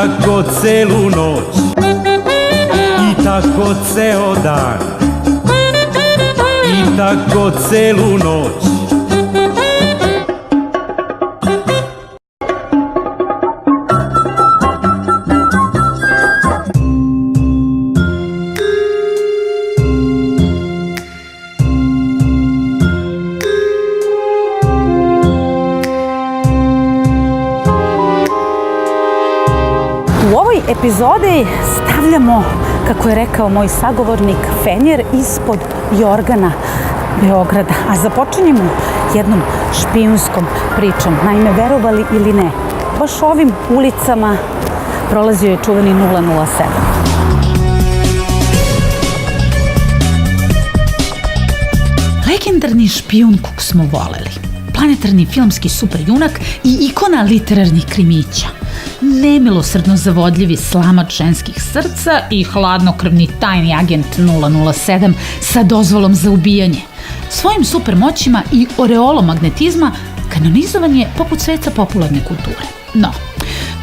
tako celu noć, i tako ceo dan, i tako celu noć. U ovoj epizodi stavljamo, kako je rekao moj sagovornik, fenjer ispod jorgana Beograda. A započinjemo jednom špijunskom pričom. Naime, verovali ili ne, baš ovim ulicama prolazio je čuveni 007. Legendarni špijun kog smo voleli. Planetarni filmski superjunak i ikona literarnih krimića. Nemilosrdno zavodljivi slamač ženskih srca i hladnokrvni tajni agent 007 sa dozvolom za ubijanje. Svojim supermoćima i oreolom magnetizma kanonizovan je poput sveca popularne kulture. No,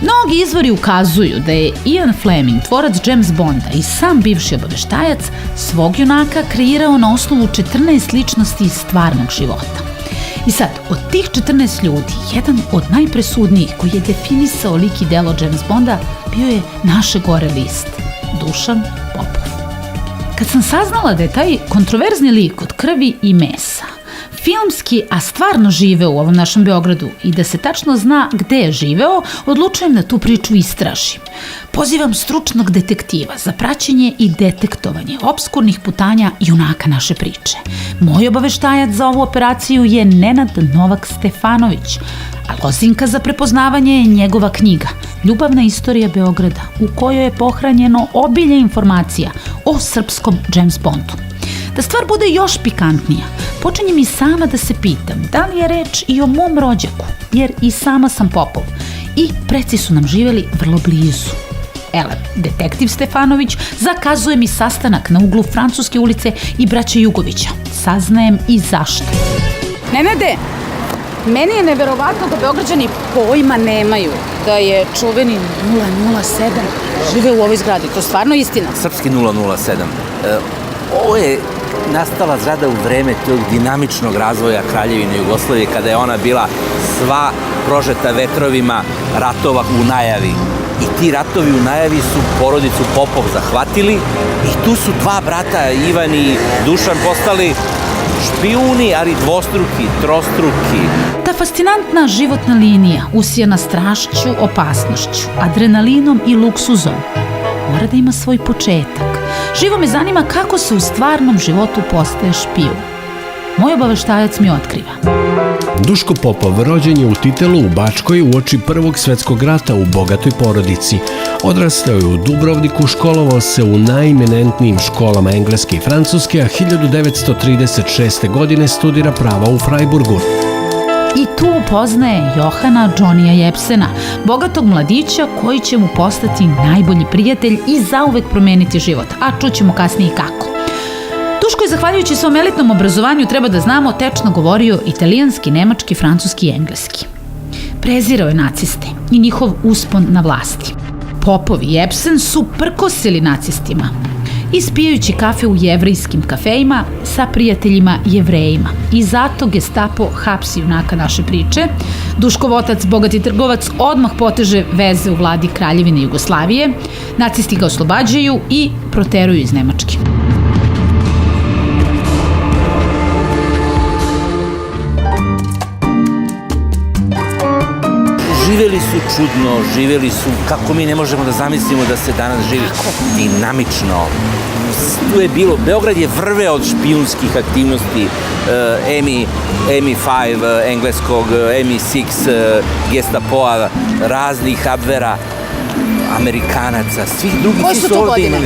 mnogi izvori ukazuju da je Ian Fleming, tvorac James Bonda i sam bivši obaveštajac, svog junaka kreirao na osnovu 14 ličnosti iz stvarnog života. I sad, od tih 14 ljudi, jedan od najpresudnijih koji je definisao lik i delo James Bonda bio je naše gore list, Dušan Popov. Kad sam saznala da je taj kontroverzni lik od krvi i mesa filmski, a stvarno živeo u ovom našem Beogradu i da se tačno zna gde je živeo, odlučujem da tu priču istražim. Pozivam stručnog detektiva za praćenje i detektovanje obskurnih putanja junaka naše priče. Moj obaveštajac za ovu operaciju je Nenad Novak Stefanović, a lozinka za prepoznavanje je njegova knjiga Ljubavna istorija Beograda, u kojoj je pohranjeno obilje informacija o srpskom James Bondu. Da stvar bude još pikantnija, počinjem i sama da se pitam da li je reč i o mom rođaku, jer i sama sam Popov i preci su nam živeli vrlo blizu. Detektiv Stefanović zakazuje mi sastanak na uglu Francuske ulice i braće Jugovića. Saznajem i zašto. Nenade, meni je neverovatno da Beograđani pojma nemaju da je čuveni 007 žive u ovoj zgradi. To je stvarno istina. Srpski 007. Ovo je nastala zgrada u vreme tog dinamičnog razvoja Kraljevine Jugoslavije, kada je ona bila sva prožeta vetrovima ratova u najavi. I ti ratovi u najavi su porodicu Popov zahvatili i tu su dva brata, Ivan i Dušan, postali špijuni, ali dvostruki, trostruki. Ta fascinantna životna linija, usijana strašću, opasnošću, adrenalinom i luksuzom, mora da ima svoj početak. Živo me zanima kako se u stvarnom životu postaje špijun. Moj obaveštajac mi otkriva. Duško Popov rođen je u Titelu u Bačkoj uoči Prvog svetskog rata u bogatoj porodici. Odrastao je u Dubrovniku, školovao se u najeminentnijim školama engleske i francuske, a 1936. godine studira prava u Frajburgu. I tu upoznaje Johana Johnnyja Jepsena, bogatog mladića koji će mu postati najbolji prijatelj i zauvek promeniti život, a čućemo kasnije i kako. Duško je, zahvaljujući svom elitnom obrazovanju, treba da znamo, tečno govorio italijanski, nemački, francuski i engleski. Prezirao je naciste i njihov uspon na vlasti. Popov i Jepsen su prkosili nacistima, ispijajući kafe u jevrejskim kafejima sa prijateljima Jevrejima. I zato Gestapo hapsi junaka naše priče. Duškov otac, bogati trgovac, odmah poteže veze u vladi Kraljevine Jugoslavije. Nacisti ga oslobađaju i proteruju iz Nemačke. Živeli su čudno, živeli su kako mi ne možemo da zamislimo da se danas živi. Dinamično. Tu je bilo, Beograd je vrveo od špijunskih aktivnosti, MI5 engleskog, MI6 Gestapoa, raznih Abvera, Amerikanaca, svih drugih. Koje su to godine?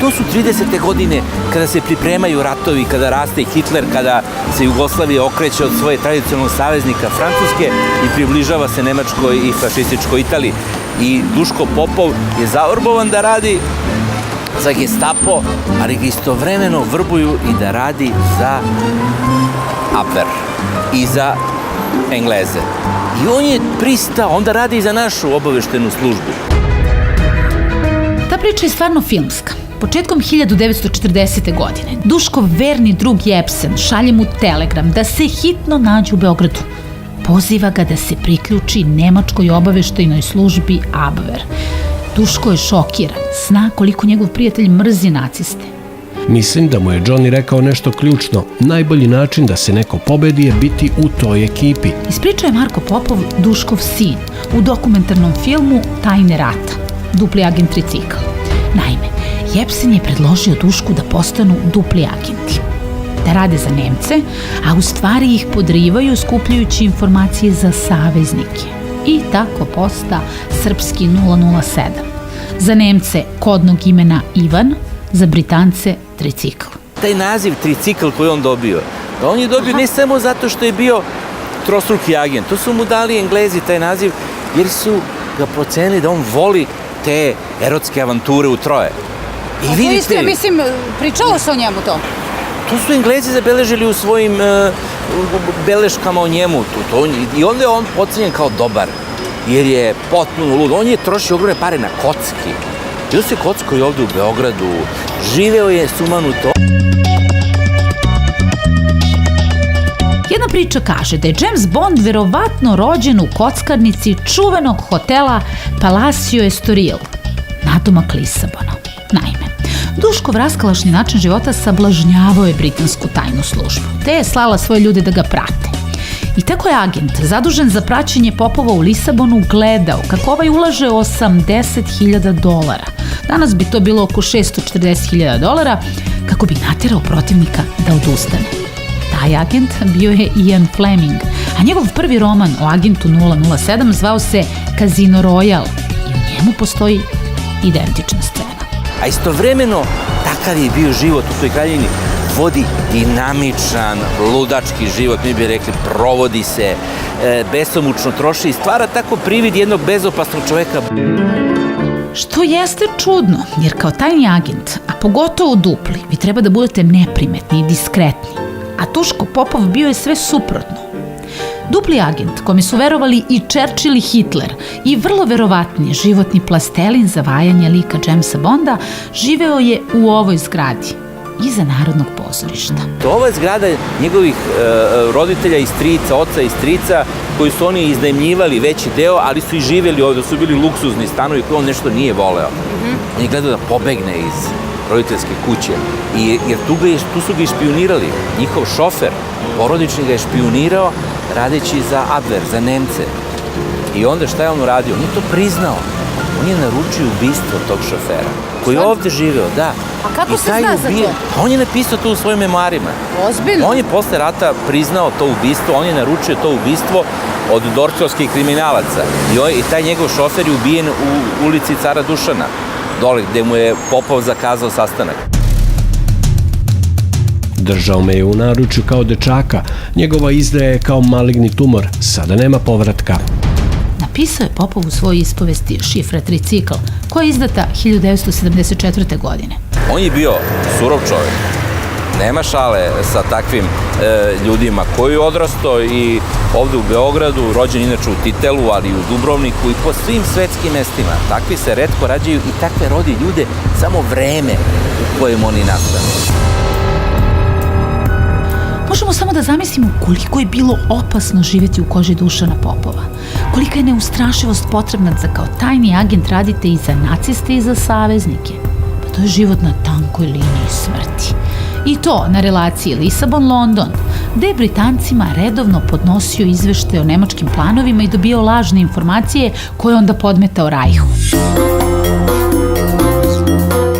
To su 30. godine kada se pripremaju ratovi, kada raste Hitler, kada se Jugoslavija okreće od svoje tradicionalnog saveznika Francuske i približava se Nemačkoj i fašističkoj Italiji. I Duško Popov je zavrbovan da radi za Gestapo, ali ga istovremeno vrbuju i da radi za Abwehr i za Engleze. I on je pristao, onda radi i za našu obaveštenu službu. priča je stvarno filmska. Početkom 1940. godine Duškov verni drug Jepsen šalje mu telegram da se hitno nađe u Beogradu. Poziva ga da se priključi nemačkoj obaveštajnoj službi Abwehr. Duško je šokiran, zna koliko njegov prijatelj mrzi naciste. Mislim da mu je Johnny rekao nešto ključno. Najbolji način da se neko pobedi je biti u toj ekipi. Ispričao je Marko Popov, Duškov sin, u dokumentarnom filmu Tajne rata, dupli agent tricikl. Naime, Jepsen je predložio Dušku da postanu dupli agenti, da rade za Nemce, a u stvari ih podrivaju skupljajući informacije za saveznike. I tako posta srpski 007. Za Nemce kodnog imena Ivan, za Britance tricikl. Taj naziv tricikl koji on dobio, on je dobio ne samo zato što je bio trostruki agent, to su mu dali Englezi taj naziv jer su ga procenili da on voli te erotske avanture u troje. I vidite, to isto, mislim, pričalo se o njemu to? To su Englezi zabeležili u svojim beleškama o njemu. I onda je on pocenjen kao dobar, jer je potpuno lud. On je trošio ogromne pare na kocki. Bio se kockao i ovde u Beogradu, živeo je sumanuto. Jedna priča kaže da je James Bond verovatno rođen u kockarnici čuvenog hotela Palacio Estoril, nadomak Lisabona. Naime, Duškov raskalašni način života sablažnjavao je britansku tajnu službu, te je slala svoje ljude da ga prate. I tako je agent, zadužen za praćenje Popova u Lisabonu, gledao kako ovaj ulaže $80.000. Danas bi to bilo oko $640.000, kako bi naterao protivnika da odustane. Taj agent bio je Ian Fleming, a njegov prvi roman o agentu 007 zvao se Casino Royale i u njemu postoji identična scena. A istovremeno, takav je bio život u toj kraljevini, vodi dinamičan, ludački život, mi bi rekli, provodi se, besomučno troši i stvara tako privid jednog bezopasnog čoveka. Što jeste čudno, jer kao tajni agent, a pogotovo dupli, vi treba da budete neprimetni i diskretni, a Duško Popov bio je sve suprotno. Dupli agent, kome su verovali i Churchill i Hitler i vrlo verovatni životni plastelin za vajanje lika Jamesa Bonda, živeo je u ovoj zgradi, iza Narodnog pozorišta. Ova je zgrada njegovih roditelja i strica, oca i strica, koji su oni iznajmljivali veći deo, ali su i živjeli ovde, su bili luksuzni stanovi koji on nešto nije voleo. On je gledao da pobegne iz roditeljske kuće, jer tu su ga išpionirali. Njihov šofer, porodični ga je špionirao radeći za Abwehr, za Nemce. I onda šta je on uradio? On je to priznao. On je naručio ubistvo tog šofera, koji je ovde živeo, da. A kako se zna za to? On je napisao to u svojim memoarima. Ozbiljno? On je posle rata priznao to ubistvo, on je naručio to ubistvo od dorčovskih kriminalaca. I taj njegov šofer je ubijen u ulici Cara Dušana, dole gde mu je Popov zakazao sastanak. Držao me je u naručju kao dečaka, njegova izdaja je kao maligni tumor, sada nema povratka. Napisao je Popov u svojoj ispovesti Šifra tricikl, koja je izdata 1974. godine. On je bio surov čovjek. Nema šale sa takvim ljudima koji je odrastao i ovde u Beogradu, rođen inače u Titelu, ali i u Dubrovniku i po svim svetskim mestima. Takvi se retko rađaju i takve rodi ljude samo vreme u kojem oni nastanu. Možemo samo da zamislimo koliko je bilo opasno živjeti u koži Dušana Popova. Kolika je neustrašivost potrebna da kao tajni agent radite i za naciste i za saveznike. Pa to je život na tankoj liniji smrti. I to na relaciji Lisabon-London, gde je Britancima redovno podnosio izveštaje o nemačkim planovima i dobio lažne informacije koje onda podmetao Rajhu.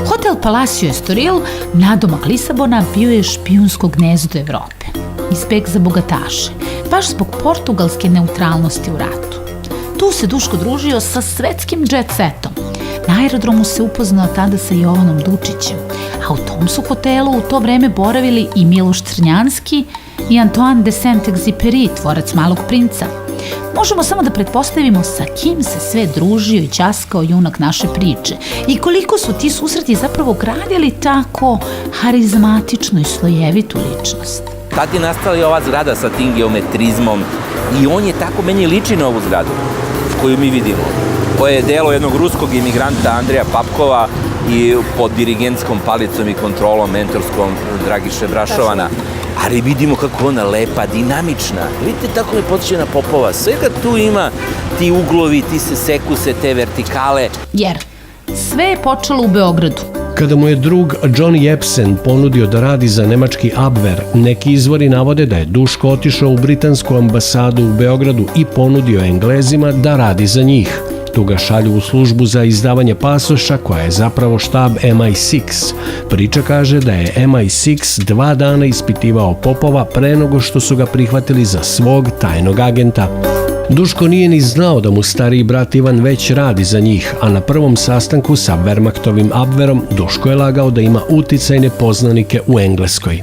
Hotel Palacio Estoril, nadomak Lisabona, bio je špijunsko gnezdo Evrope. Izbeg za bogataše, baš zbog portugalske neutralnosti u ratu. Tu se Duško družio sa svetskim jet setom. Na aerodromu se upoznao tada sa Jovanom Dučićem, a u tom su hotelu u to vreme boravili i Miloš Crnjanski i Antoine de Saint-Exupéry, tvorac Malog princa. Možemo samo da pretpostavimo sa kim se sve družio i ćaskao junak naše priče i koliko su ti susreti zapravo gradili tako harizmatičnu i slojevitu ličnost. Tad je nastala i ova zgrada sa tim geometrizmom i on je tako meni liči na ovu zgradu koju mi vidimo, koja je delo jednog ruskog imigranta Andreja Papkova i pod dirigentskom palicom i kontrolom mentorskom Dragiše Brašovana. Ali vidimo kako ona lepa, dinamična. Vidite, tako me podsjeća na Popova. Svega tu ima, ti uglovi, ti se sekuse, te vertikale. Jer sve je počelo u Beogradu. Kada mu je drug Johnny Jepsen ponudio da radi za nemački Abwehr, neki izvori navode da je Duško otišao u britansku ambasadu u Beogradu i ponudio Englezima da radi za njih. Tu ga šalju u službu za izdavanje pasoša, koja je zapravo štab MI6. Priča kaže da je MI6 2 dana ispitivao Popova pre nego što su ga prihvatili za svog tajnog agenta. Duško nije ni znao da mu stariji brat Ivan već radi za njih, a na prvom sastanku sa Wehrmachtovim Abwehrom Duško je lagao da ima uticajne poznanike u Engleskoj.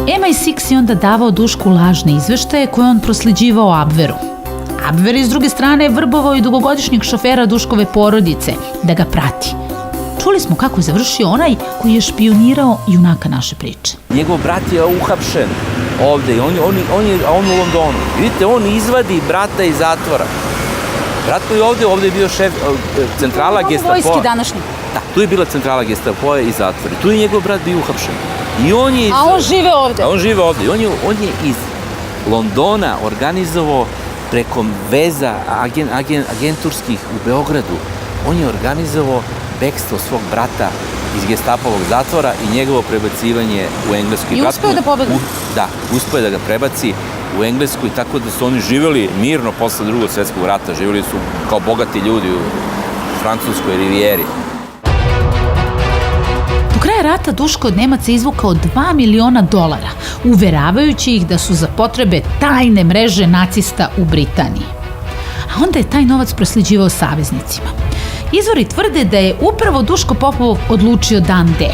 MI6 je onda davao Dušku lažne izveštaje koje on prosljeđivao Abwehru. Abwehr je s druge strane vrbovao i dugogodišnjeg šofera Duškove porodice da ga prati. Čuli smo kako je završio onaj koji je špionirao junaka naše priče. Njegov brat je uhapšen ovde i on u Londonu. Vidite, on izvadi brata iz zatvora. Brat koji je ovde je bio šef centrala Gestapoa. Vojski današnji. Da, tu je bila centrala Gestapoa i zatvora. Tu je njegov brat bio uhapšen. A on žive ovde. A on žive ovde. On je iz Londona organizovao preko veza agenturskih u Beogradu. On je organizovao bekstvo svog brata iz Gestapovog zatvora i njegovo prebacivanje u Englesku. I uspeo da pobegne? Da, uspeo je da ga prebaci u Englesku i tako da su oni živjeli mirno posle Drugog svjetskog rata. Živjeli su kao bogati ljudi u francuskoj rivijeri. Do kraja rata Duško od Nemaca izvukao $2 miliona, uveravajući ih da su za potrebe tajne mreže nacista u Britaniji. A onda je taj novac prosljeđivao saveznicima. Izvori tvrde da je upravo Duško Popov odlučio dan D.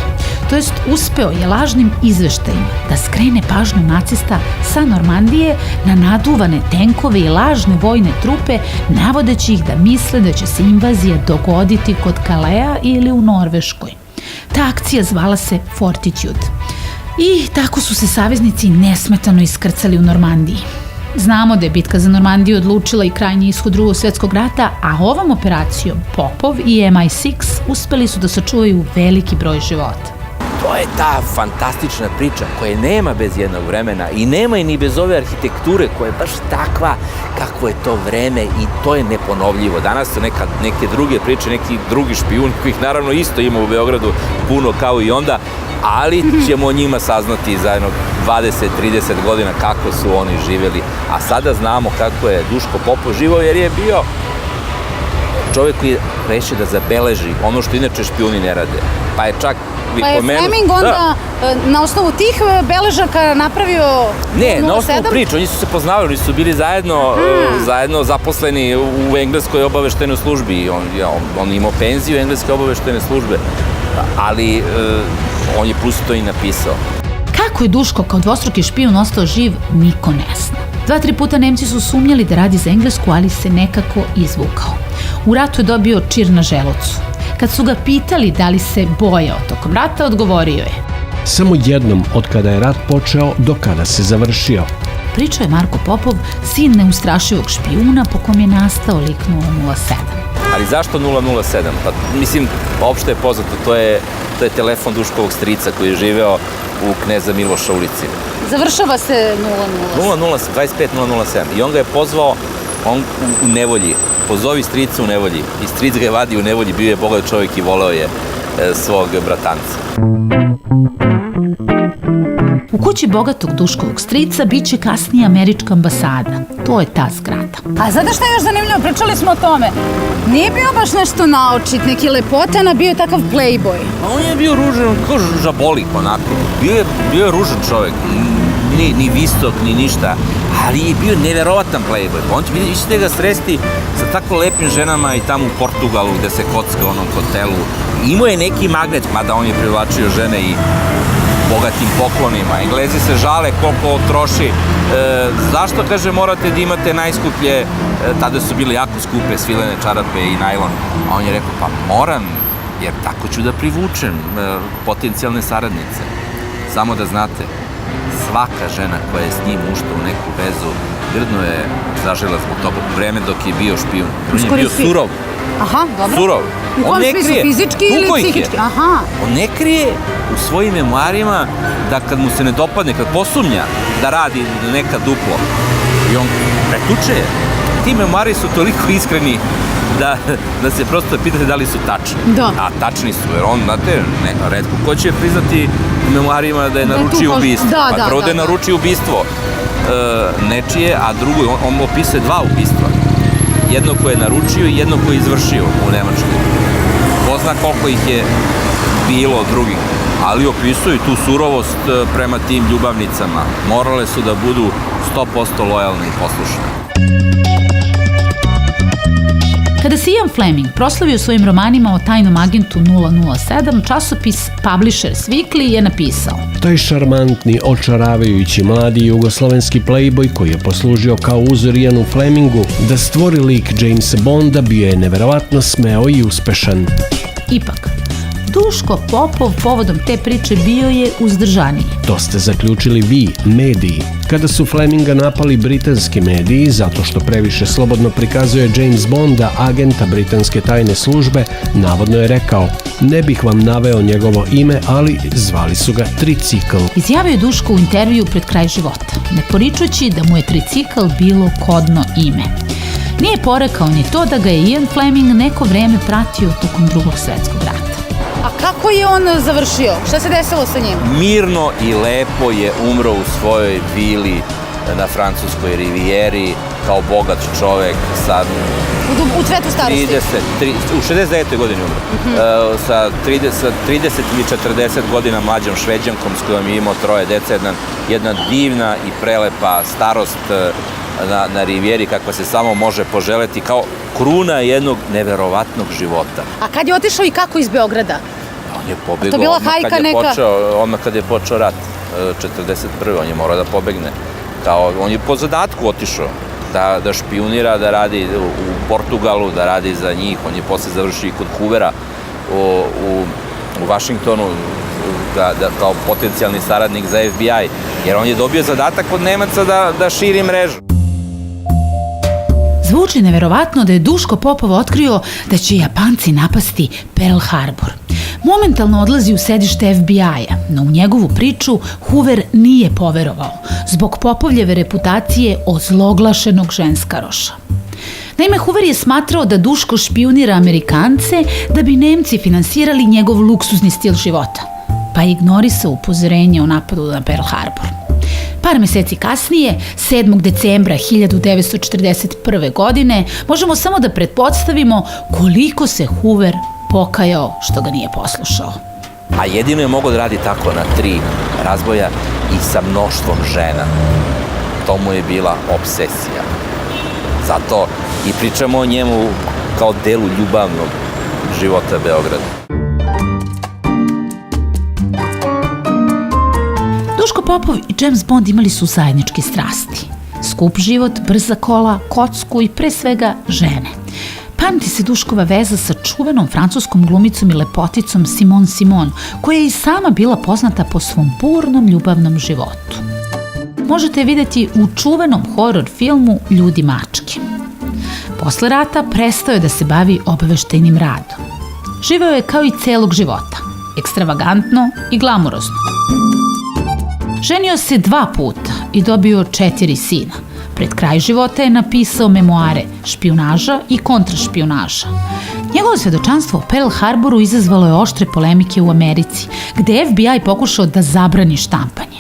To jest uspeo je lažnim izveštajima da skrene pažnju nacista sa Normandije na naduvane tenkove i lažne vojne trupe, navodeći ih da misle da će se invazija dogoditi kod Kalea ili u Norveškoj. Ta akcija zvala se Fortitude. I tako su se saveznici nesmetano iskrcali u Normandiji. Znamo da je bitka za Normandiju odlučila i krajnji ishod Drugog svjetskog rata, a ovom operacijom Popov i MI6 uspeli su da sačuvaju veliki broj života. To je ta fantastična priča koje nema bez jednog vremena i nema i ni bez ove arhitekture koja je baš takva kakvo je to vreme i to je neponovljivo. Danas su neke druge priče, neki drugi špijuni kojih naravno isto ima u Beogradu puno kao i onda, ali ćemo o njima saznati za jedno 20-30 godina kako su oni živjeli. A sada znamo kako je Duško Popov živao jer je bio čovjek koji je rešio da zabeleži ono što inače špijuni ne rade. Pa je čak Pa je Fleming onda na osnovu tih beležaka napravio 007? Ne, na osnovu priča, oni su se poznavali, oni su bili zajedno zaposleni u engleskoj obaveštajnoj službi. On imao penziju engleske obaveštajne službe, ali on je plus to i napisao. Kako je Duško kao dvostruki špijun ostao živ, niko ne zna. 2-3 puta Nemci su sumnjali da radi za Englesku, ali se nekako izvukao. U ratu je dobio čir na želucu. Kad su ga pitali da li se bojao tokom rata, odgovorio je: Samo jednom od kada je rat počeo do kada se završio. Pričao je Marko Popov, sin neustrašivog špijuna po kom je nastao lik 007. Ali zašto 007? Pa, mislim, opšte je poznato, to je telefon Duškovog strica koji je živeo u Kneza Miloša ulici. Završava se 25007. I on ga je pozvao, on u nevolji, pozovi strica u nevolji. I stric ga je vadi u nevolji, bio je bogat čovjek i voleo je svog bratanca. U kući bogatog Duškovog strica biće kasnije američka ambasada. To je ta zgrada. A znate šta je još zanimljivo? Pričali smo o tome. Nije bio baš nešto naočit, neki lepotana, bio je takav playboy. A on je bio ružan, kao žabolik onako. Bio je ružan čovjek, ni visok, ni ništa. Ali je bio neverovatan playboy. On će vidjeti ga sresti sa tako lepim ženama i tamo u Portugalu gde se kocka u onom hotelu. Imao je neki magnet, mada on je privlačio žene i bogatim poklonima. Englezi se žale koliko troši. Zašto, kaže, morate da imate najskuplje, tada su bile jako skupe svilene čarape i najlon. A on je rekao, pa moram, jer tako ću da privučem potencijalne saradnice. Samo da znate, svaka žena koja je s njim ušla u neku vezu, grdno je zažela zbog toga vreme dok je bio špijun. On je bio surov. Aha, dobro. Surov. U kom smislu, fizički ili Tukao ih je. psihički? Aha. On ne krije u svojim memoarima da kad mu se ne dopadne, kad posumnja da radi neka duplo i on pretuče je. Ti memoari su toliko iskreni da se prosto pitate da li su tačni. Da. A tačni su, jer on, znate, retko ko će priznati u memoarima da je naručio ubistvo. Da, Prvo da je naručio ubistvo nečije, a drugo, on opisuje 2 ubistva. Jedno koje je naručio i jedno koje je izvršio u Nemačkoj. Ko zna koliko ih je bilo drugih, ali opisuju tu surovost prema tim ljubavnicama. Morale su da budu 100% lojalne i poslušne. Kada se Ian Fleming proslavio svojim romanima o tajnom agentu 007, časopis Publishers Weekly je napisao: Taj šarmantni, očaravajući mladi jugoslovenski playboy koji je poslužio kao uzor Ianu Flemingu da stvori lik Jamesa Bonda bio je neverovatno smeo i uspešan. Ipak, Duško Popov povodom te priče bio je uzdržaniji. To ste zaključili vi, mediji. Kada su Fleminga napali britanski mediji zato što previše slobodno prikazuje James Bonda, agenta britanske tajne službe, navodno je rekao: ne bih vam naveo njegovo ime, ali zvali su ga Tricikl. Izjavio je Duško u intervju pred kraj života, ne poričući da mu je Tricikl bilo kodno ime. Nije porekao ni to da ga je Ian Fleming neko vreme pratio tokom Drugog svjetskog rata. A kako je on završio? Šta se desilo sa njim? Mirno i lepo je umro u svojoj vili na francuskoj rivijeri kao bogat čovek sa U cvetu starosti? U 69. godini umro. Sa 30 ili 40 godina mlađom Šveđankom s kojom je imao 3 dece. Jedna divna i prelepa starost na rivijeri kakva se samo može poželeti, kao kruna jednog neverovatnog života. A kad je otišao i kako iz Beograda? On je pobegao To bila hajka neka? Odmah kad je počeo rat, 41. On je morao da pobegne. On je po zadatku otišao da špijunira, da radi u Portugalu, da radi za njih. On je posle završio kod Hoovera u Vašingtonu kao potencijalni saradnik za FBI, jer on je dobio zadatak od Nemaca da širi mrežu. Zvuči neverovatno da je Duško Popov otkrio da će Japanci napasti Pearl Harbor. Momentalno odlazi u sedište FBI-a, no u njegovu priču Hoover nije poverovao zbog Popovljeve reputacije ozloglašenog ženskaroša. Naime, Hoover je smatrao da Duško špijunira Amerikance da bi Nemci finansirali njegov luksuzni stil života, pa je ignorisao upozorenje o napadu na Pearl Harbor. Par meseci kasnije, 7. decembra 1941. godine, možemo samo da pretpostavimo koliko se Hoover pokajao što ga nije poslušao. A jedino je mogao da radi tako na 3 razboja i sa mnoštvom žena. To mu je bila obsesija. Zato i pričamo o njemu kao delu ljubavnog života Beograda. Duško Popov i James Bond imali su zajedničke strasti. Skup život, brza kola, kocku i pre svega žene. Pamti se Duškova veza sa čuvenom francuskom glumicom i lepoticom Simone Simon, koja je i sama bila poznata po svom burnom ljubavnom životu. Možete je vidjeti u čuvenom horor filmu Ljudi mačke. Posle rata prestao je da se bavi obaveštajnim radom. Živeo je kao i celog života, ekstravagantno i glamurozno. Ženio se 2 puta i dobio 4 sina. Pred kraj života je napisao memoare Špijunaža i kontrašpijunaža. Njegovo svedočanstvo o Pearl Harboru izazvalo je oštre polemike u Americi, gde je FBI pokušao da zabrani štampanje.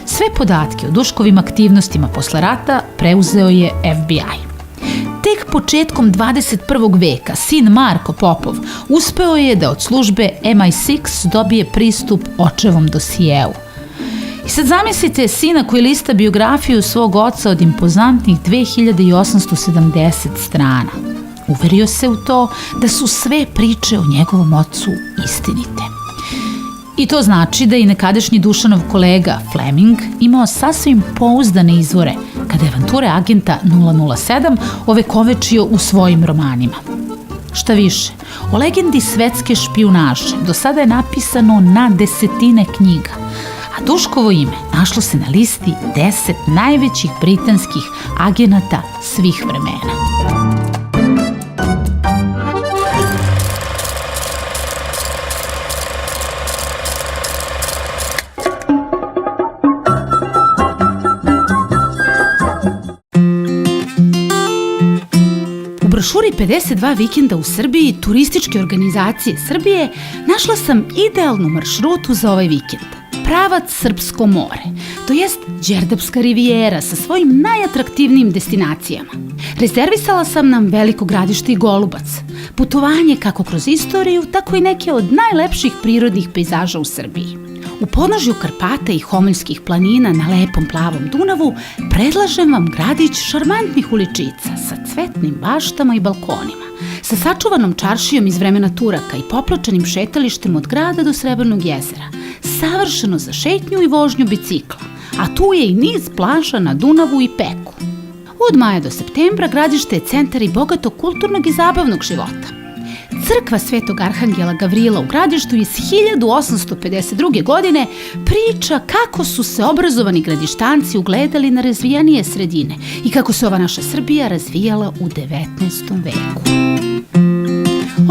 Sve podatke o Duškovim aktivnostima posle rata preuzeo je FBI. Tek početkom 21. veka sin Marko Popov uspeo je da od službe MI6 dobije pristup očevom dosijeu. I sad zamislite sina koji lista biografiju svog oca od impozantnih 2870 strana. Uverio se u to da su sve priče o njegovom ocu istinite. I to znači da i nekadašnji Dušanov kolega Fleming imao sasvim pouzdane izvore kada je avanture agenta 007 ovekovečio u svojim romanima. Šta više, o legendi svetske špijunaže do sada je napisano na desetine knjiga, a Duškovo ime našlo se na listi 10 najvećih britanskih agenata svih vremena. seriji 52 vikenda u Srbiji turističke organizacije Srbije našla sam idealnu maršrutu za ovaj vikend. Pravac Srpsko more, to jest Đerdapska rivijera sa svojim najatraktivnijim destinacijama. Rezervisala sam nam Veliko Gradište i Golubac, putovanje kako kroz istoriju, tako i neke od najlepših prirodnih pejzaža u Srbiji. U podnožju Karpata i Homoljskih planina na lepom plavom Dunavu predlažem vam gradić šarmantnih uličica sa cvetnim baštama i balkonima, sa sačuvanom čaršijom iz vremena Turaka i popločanim šetalištem od grada do Srebrnog jezera, savršeno za šetnju i vožnju bicikla, a tu je i niz plaža na Dunavu i Peku. Od maja do septembra gradište je centar i bogatog kulturnog i zabavnog života. Crkva Svetog Arhangela Gavrila u Gradištu iz 1852. godine priča kako su se obrazovani gradištanci ugledali na razvijenije sredine i kako se ova naša Srbija razvijala u 19. veku.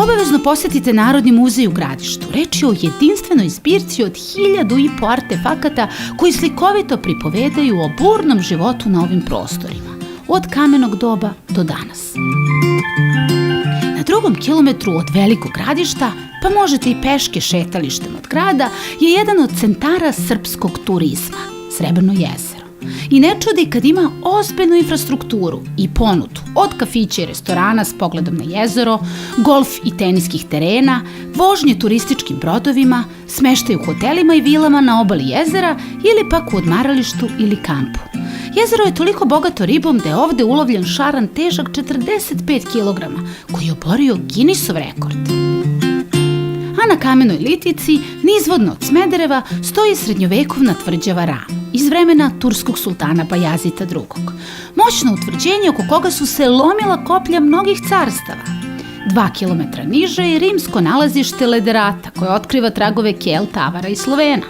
Obavezno posjetite Narodni muzej u Gradištu. Reč je o jedinstvenoj zbirci od 1500 artefakata koji slikovito pripovedaju o burnom životu na ovim prostorima, od kamenog doba do danas. Na 2. kilometru od Velikog Gradišta, pa možete i peške šetalištem od grada, je jedan od centara srpskog turizma, Srebrno jezero. I ne čudi kad ima ozbiljnu infrastrukturu i ponudu od kafića i restorana s pogledom na jezero, golf i teniskih terena, vožnje turističkim brodovima, smeštaj u hotelima i vilama na obali jezera ili pak u odmaralištu ili kampu. Jezero je toliko bogato ribom da je ovde ulovljen šaran težak 45 kg, koji je oborio Guinnessov rekord. A na kamenoj litici, nizvodno od Smedereva, stoji srednjovekovna tvrđava Ram iz vremena turskog sultana Bajazita II. Moćno utvrđenje oko koga su se lomila koplja mnogih carstava. 2 kilometra niže je rimsko nalazište Lederata, koje otkriva tragove Kelta, Avara i Slovena.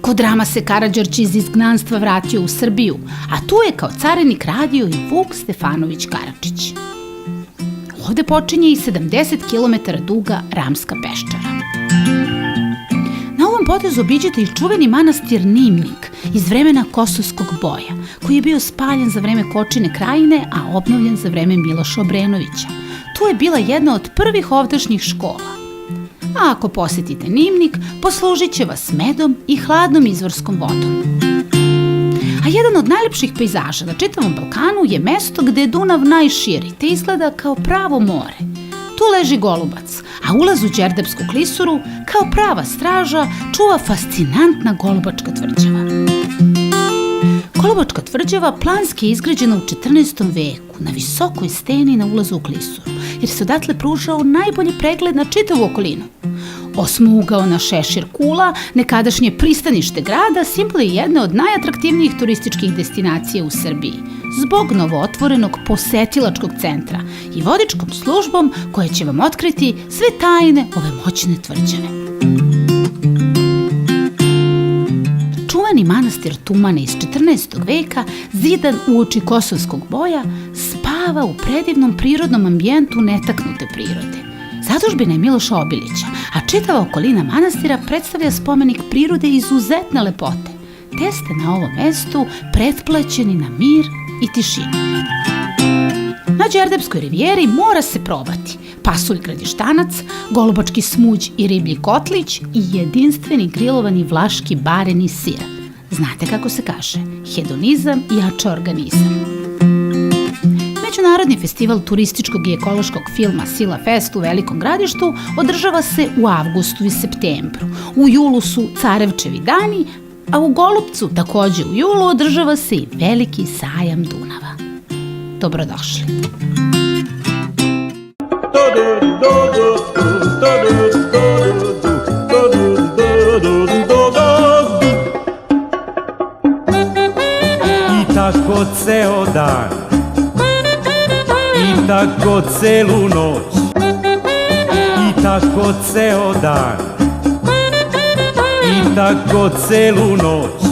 Kod Rama se Karađorđe iz izgnanstva vratio u Srbiju, a tu je kao carinik radio i Vuk Stefanović Karadžić. Ovde počinje i 70 km duga Ramska peščara. Na ovom potezu obiđete i čuveni manastir Nimnik iz vremena Kosovskog boja, koji je bio spaljen za vreme Kočine krajine, a obnovljen za vreme Miloša Obrenovića. Tu je bila jedna od prvih ovdašnjih škola. A ako posjetite Nimnik, poslužit će vas medom i hladnom izvorskom vodom. A jedan od najlepših pejzaža na čitavom Balkanu je mesto gde je Dunav najširi, te izgleda kao pravo more. Tu leži Golubac, a ulaz u Đerdapsku klisuru, kao prava straža, čuva fascinantna Golubačka tvrđava. Golubačka tvrđava planski je izgrađena u 14. veku na visokoj steni na ulazu u klisuru, jer se odatle pružao najbolji pregled na čitavu okolinu. Osmougaona Šešir kula, nekadašnje pristanište grada, simbol je jedna od najatraktivnijih turističkih destinacija u Srbiji, zbog novootvorenog posetilačkog centra i vodičkom službom koja će vam otkriti sve tajne ove moćne tvrđave. Čuveni manastir Tumane iz 14. veka, zidan uoči kosovskog boja, spava u predivnom prirodnom ambijentu netaknute prirode. Zadužbina je Miloša Obilića, a čitava okolina manastira predstavlja spomenik prirode izuzetne lepote, te ste na ovom mestu pretplaćeni na mir i tišinu. Na Đerdapskoj rivijeri mora se probati pasulj gradištanac, golubački smuđ i riblji kotlić i jedinstveni grilovani vlaški bareni sir. Znate kako se kaže, hedonizam jača organizam. Međunarodni festival turističkog i ekološkog filma Sila Fest u Velikom Gradištu održava se u avgustu i septembru. U julu su Carevčevi dani, a u Golupcu takođe u julu održava se i Veliki sajam Dunava. Dobrodošli! I tako ceo dan, i tako celu noć, i tako ceo dan, i tako celu noć.